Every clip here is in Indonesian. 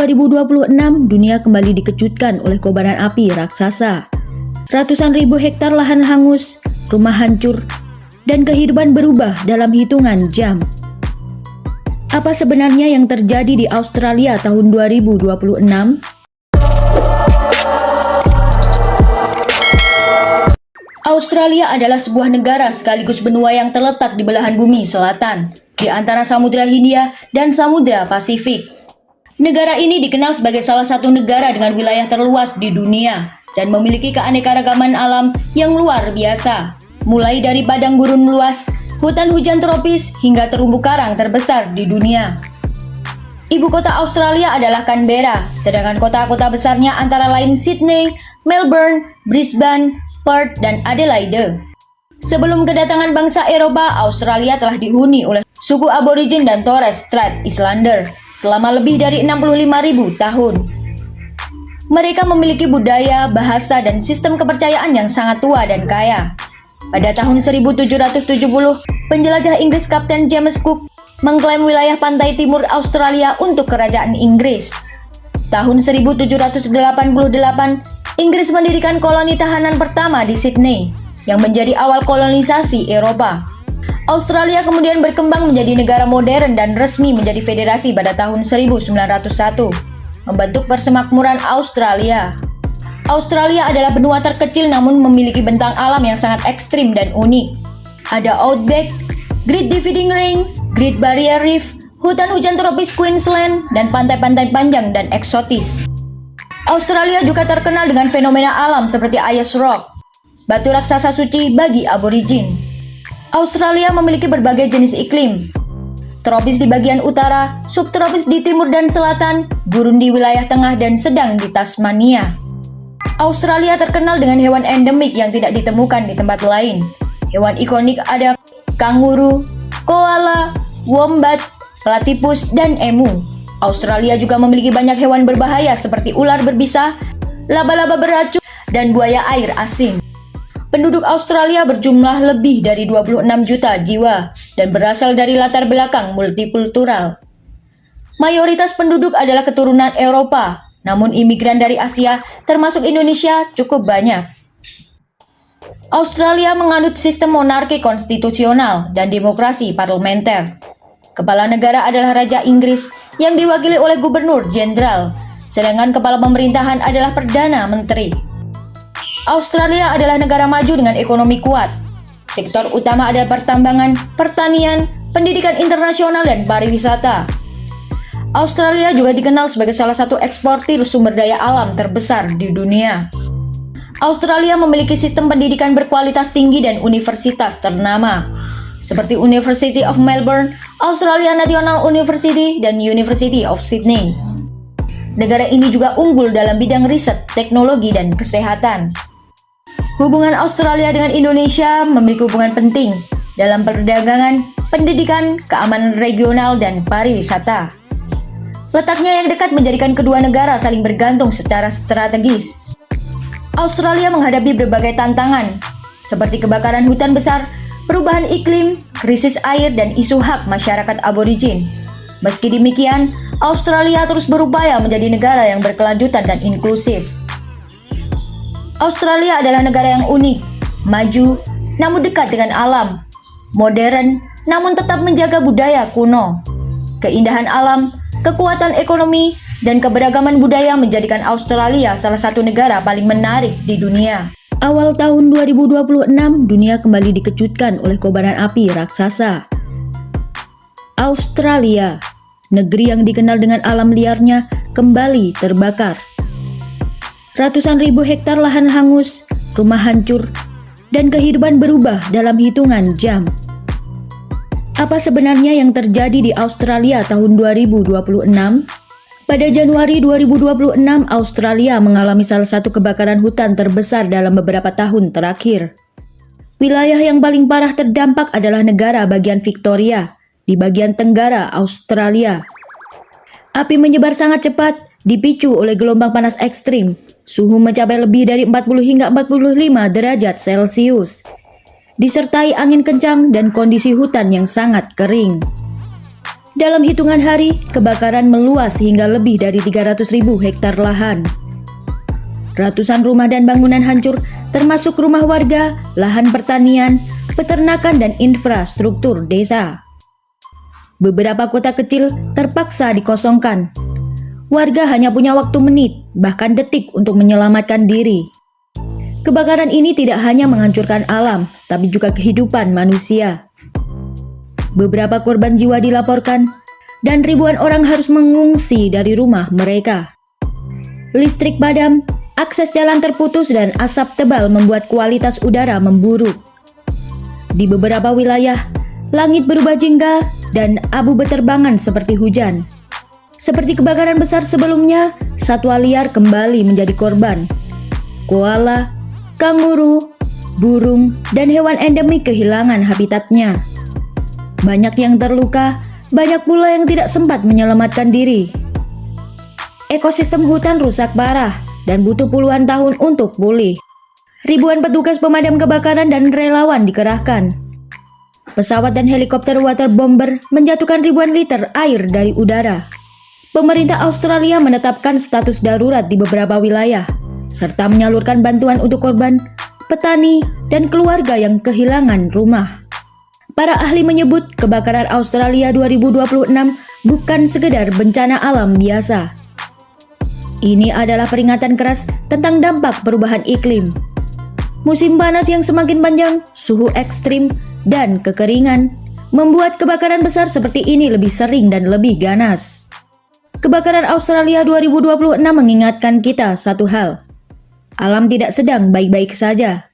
2026, dunia kembali dikejutkan oleh kobaran api raksasa. Ratusan ribu hektar lahan hangus, rumah hancur, dan kehidupan berubah dalam hitungan jam. Apa sebenarnya yang terjadi di Australia tahun 2026? Australia adalah sebuah negara sekaligus benua yang terletak di belahan bumi selatan, di antara Samudra Hindia dan Samudra Pasifik. Negara ini dikenal sebagai salah satu negara dengan wilayah terluas di dunia dan memiliki keanekaragaman alam yang luar biasa, mulai dari padang gurun luas, hutan hujan tropis, hingga terumbu karang terbesar di dunia. Ibu kota Australia adalah Canberra, sedangkan kota-kota besarnya antara lain Sydney, Melbourne, Brisbane, Perth, dan Adelaide. Sebelum kedatangan bangsa Eropa, Australia telah dihuni oleh suku Aborigin dan Torres Strait Islander selama lebih dari 65.000 tahun. Mereka memiliki budaya, bahasa, dan sistem kepercayaan yang sangat tua dan kaya. Pada tahun 1770, penjelajah Inggris Kapten James Cook mengklaim wilayah pantai timur Australia untuk kerajaan Inggris. Tahun 1788, Inggris mendirikan koloni tahanan pertama di Sydney, yang menjadi awal kolonisasi Eropa. Australia kemudian berkembang menjadi negara modern dan resmi menjadi federasi pada tahun 1901, membentuk Persemakmuran Australia. Australia adalah benua terkecil namun memiliki bentang alam yang sangat ekstrim dan unik. Ada Outback, Great Dividing Range, Great Barrier Reef, hutan hujan tropis Queensland, dan pantai-pantai panjang dan eksotis. Australia juga terkenal dengan fenomena alam seperti Ayers Rock, batu raksasa suci bagi aborigin. Australia memiliki berbagai jenis iklim. Tropis di bagian utara, subtropis di timur dan selatan, gurun di wilayah tengah dan sedang di Tasmania. Australia terkenal dengan hewan endemik yang tidak ditemukan di tempat lain. Hewan ikonik ada kanguru, koala, wombat, platypus, dan emu. Australia juga memiliki banyak hewan berbahaya seperti ular berbisa, laba-laba beracun, dan buaya air asin. Penduduk Australia berjumlah lebih dari 26 juta jiwa dan berasal dari latar belakang multikultural. Mayoritas penduduk adalah keturunan Eropa, namun imigran dari Asia, termasuk Indonesia, cukup banyak. Australia menganut sistem monarki konstitusional dan demokrasi parlementer. Kepala negara adalah Raja Inggris yang diwakili oleh Gubernur Jenderal, sedangkan kepala pemerintahan adalah Perdana Menteri. Australia adalah negara maju dengan ekonomi kuat. Sektor utama adalah pertambangan, pertanian, pendidikan internasional, dan pariwisata. Australia juga dikenal sebagai salah satu eksportir sumber daya alam terbesar di dunia. Australia memiliki sistem pendidikan berkualitas tinggi dan universitas ternama, seperti University of Melbourne, Australia National University, dan University of Sydney. Negara ini juga unggul dalam bidang riset, teknologi, dan kesehatan. Hubungan Australia dengan Indonesia memiliki hubungan penting dalam perdagangan, pendidikan, keamanan regional, dan pariwisata. Letaknya yang dekat menjadikan kedua negara saling bergantung secara strategis. Australia menghadapi berbagai tantangan, seperti kebakaran hutan besar, perubahan iklim, krisis air, dan isu hak masyarakat aborigin. Meski demikian, Australia terus berupaya menjadi negara yang berkelanjutan dan inklusif. Australia adalah negara yang unik, maju, namun dekat dengan alam, modern, namun tetap menjaga budaya kuno. Keindahan alam, kekuatan ekonomi, dan keberagaman budaya menjadikan Australia salah satu negara paling menarik di dunia. Awal tahun 2026, dunia kembali dikejutkan oleh kobaran api raksasa. Australia, negeri yang dikenal dengan alam liarnya, kembali terbakar. Ratusan ribu hektar lahan hangus, rumah hancur, dan kehidupan berubah dalam hitungan jam. Apa sebenarnya yang terjadi di Australia tahun 2026? Pada Januari 2026, Australia mengalami salah satu kebakaran hutan terbesar dalam beberapa tahun terakhir. Wilayah yang paling parah terdampak adalah negara bagian Victoria, di bagian tenggara Australia. Api menyebar sangat cepat, dipicu oleh gelombang panas ekstrim. Suhu mencapai lebih dari 40 hingga 45 derajat Celcius. Disertai angin kencang dan kondisi hutan yang sangat kering. Dalam hitungan hari, kebakaran meluas hingga lebih dari 300.000 hektar lahan. Ratusan rumah dan bangunan hancur, termasuk rumah warga, lahan pertanian, peternakan, dan infrastruktur desa. Beberapa kota kecil terpaksa dikosongkan. Warga hanya punya waktu menit, bahkan detik untuk menyelamatkan diri. Kebakaran ini tidak hanya menghancurkan alam, tapi juga kehidupan manusia. Beberapa korban jiwa dilaporkan, dan ribuan orang harus mengungsi dari rumah mereka. Listrik padam, akses jalan terputus, dan asap tebal membuat kualitas udara memburuk. Di beberapa wilayah, langit berubah jingga dan abu beterbangan seperti hujan. Seperti kebakaran besar sebelumnya, satwa liar kembali menjadi korban. Koala, kanguru, burung, dan hewan endemik kehilangan habitatnya. Banyak yang terluka, banyak pula yang tidak sempat menyelamatkan diri. Ekosistem hutan rusak parah dan butuh puluhan tahun untuk pulih. Ribuan petugas pemadam kebakaran dan relawan dikerahkan. Pesawat dan helikopter waterbomber menjatuhkan ribuan liter air dari udara. Pemerintah Australia menetapkan status darurat di beberapa wilayah, serta menyalurkan bantuan untuk korban, petani, dan keluarga yang kehilangan rumah. Para ahli menyebut kebakaran Australia 2026 bukan sekedar bencana alam biasa. Ini adalah peringatan keras tentang dampak perubahan iklim. Musim panas yang semakin panjang, suhu ekstrim, dan kekeringan membuat kebakaran besar seperti ini lebih sering dan lebih ganas. Kebakaran Australia 2026 mengingatkan kita satu hal. Alam tidak sedang baik-baik saja.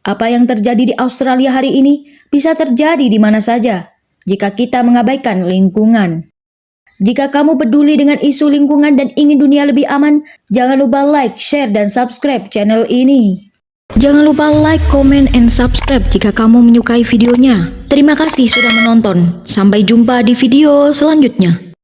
Apa yang terjadi di Australia hari ini bisa terjadi di mana saja jika kita mengabaikan lingkungan. Jika kamu peduli dengan isu lingkungan dan ingin dunia lebih aman, jangan lupa like, share, dan subscribe channel ini. Jangan lupa like, comment, and subscribe jika kamu menyukai videonya. Terima kasih sudah menonton. Sampai jumpa di video selanjutnya.